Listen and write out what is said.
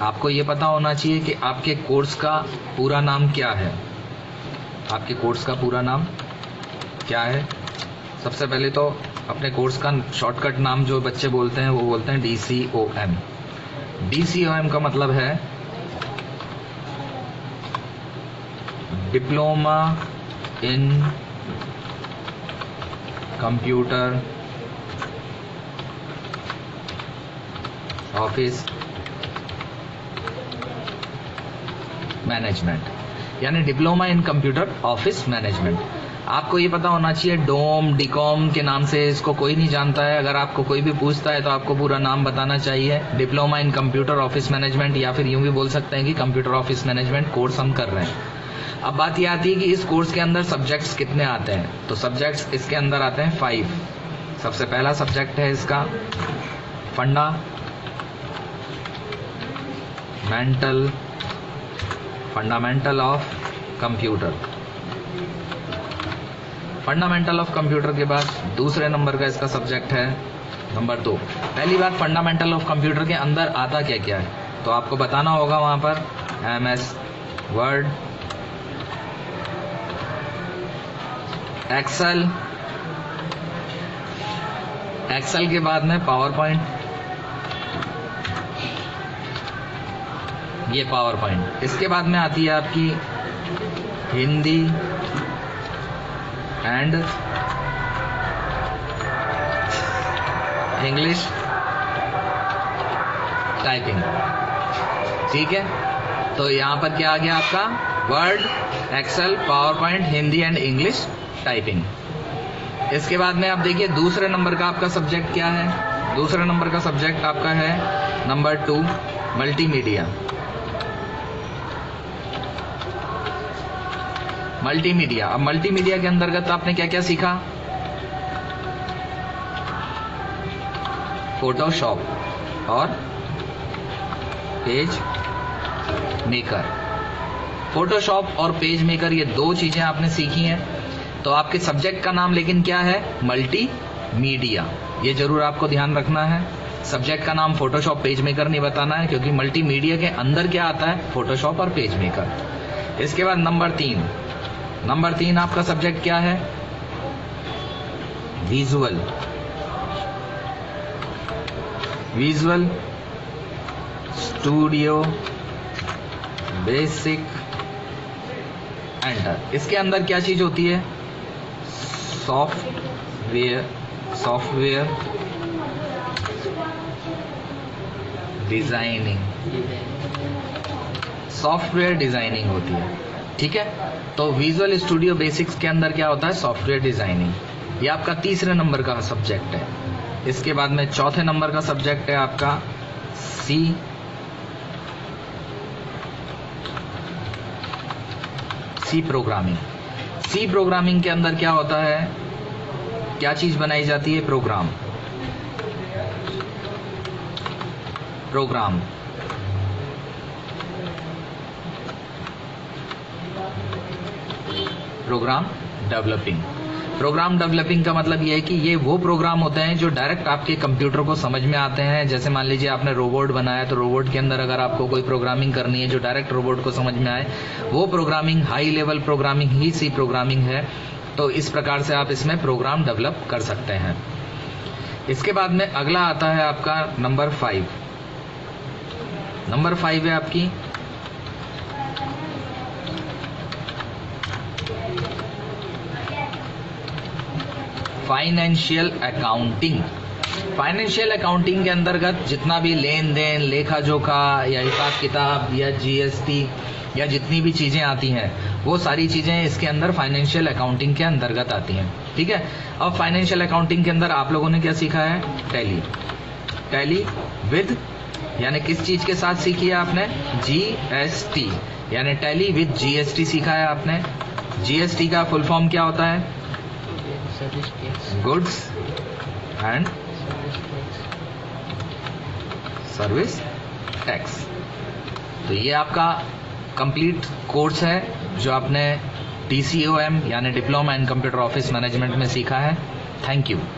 आपको ये पता होना चाहिए कि आपके कोर्स का पूरा नाम क्या है। आपके कोर्स का पूरा नाम क्या है? सबसे पहले तो अपने कोर्स का शॉर्टकट नाम जो बच्चे बोलते हैं वो बोलते हैं DCOM। DCOM का मतलब है diploma in computer office management, यानी diploma in computer office management. आपको ये पता होना चाहिए डोम डिकॉम के नाम से इसको कोई नहीं जानता है। अगर आपको कोई भी पूछता है तो आपको पूरा नाम बताना चाहिए, diploma in computer office management, या फिर यूं भी बोल सकते हैं कि कंप्यूटर ऑफिस मैनेजमेंट कोर्स हम कर रहे हैं। अब बात ये आती है कि इस कोर्स के अंदर सब्जेक्ट्स कितने आते हैं। तो सब्जेक्ट्स इसके अंदर आते हैं 5। सबसे पहला सब्जेक्ट है इसका fundamental of computer. Fundamental of computer के बाद दूसरे नंबर का इसका सब्जेक्ट है नंबर 2। पहली बात, फंडामेंटल ऑफ कंप्यूटर के अंदर आता क्या क्या है तो आपको बताना होगा वहां पर MS वर्ड, एक्सेल के बाद में पावर पॉइंट, ये पावर पॉइंट। इसके बाद में आती है आपकी हिंदी एंड इंग्लिश टाइपिंग। ठीक है, तो यहां पर क्या आ गया आपका Word, Excel, PowerPoint, Hindi and English typing. इसके बाद में आप देखिए दूसरे नंबर का आपका सब्जेक्ट क्या है। दूसरे नंबर का सब्जेक्ट आपका है नंबर 2 मल्टीमीडिया। अब मल्टीमीडिया के अंतर्गत आपने क्या क्या सीखा? फोटोशॉप और पेज मेकर। फोटोशॉप और पेज मेकर ये 2 चीजें आपने सीखी हैं। तो आपके सब्जेक्ट का नाम लेकिन क्या है? मल्टीमीडिया। ये जरूर आपको ध्यान रखना है। सब्जेक्ट का नाम फोटोशॉप पेज मेकर नहीं बताना है, क्योंकि मल्टीमीडिया के अंदर क्या आता है? फोटोशॉप और पेज मेकर। इसके बाद नंबर 3 आपका सब्जेक्ट क्या है? Visual studio basic enter. इसके अंदर क्या चीज होती है? सॉफ्टवेयर डिजाइनिंग होती है। ठीक है, तो विजुअल स्टूडियो बेसिक्स के अंदर क्या होता है? Software designing. ये आपका तीसरे नंबर का सब्जेक्ट है। इसके बाद में चौथे नंबर का सब्जेक्ट है आपका सी प्रोग्रामिंग के अंदर क्या होता है? क्या चीज बनाई जाती है? प्रोग्राम डेवलपिंग का मतलब ये है कि ये वो प्रोग्राम होते हैं जो डायरेक्ट आपके कंप्यूटर को समझ में आते हैं। जैसे मान लीजिए आपने रोबोट बनाया, तो रोबोट के अंदर अगर आपको कोई प्रोग्रामिंग करनी है जो डायरेक्ट रोबोट को समझ में आए, वो प्रोग्रामिंग हाई लेवल प्रोग्रामिंग ही सी प्रोग्रामिंग है। तो इस प्रकार से आप इसमें प्रोग्राम डेवलप कर सकते हैं। इसके बाद में अगला आता है आपका नंबर 5। नंबर 5 है आपकी फाइनेंशियल अकाउंटिंग के अंतर्गत जितना भी लेन देन, लेखा जोखा या हिसाब किताब या GST या जितनी भी चीजें आती हैं, वो सारी चीजें इसके अंदर फाइनेंशियल अकाउंटिंग के अंतर्गत आती हैं। ठीक है, अब फाइनेंशियल अकाउंटिंग के अंदर आप लोगों ने क्या सीखा है? टैली विद, यानी किस चीज के साथ सीखी है आपने? GST, यानी टैली विद GST सीखा है आपने। GST का फुल फॉर्म क्या होता है? Goods and service tax. तो ये आपका कंप्लीट कोर्स है जो आपने DCOM यानी diploma in computer office management में सीखा है। Thank you.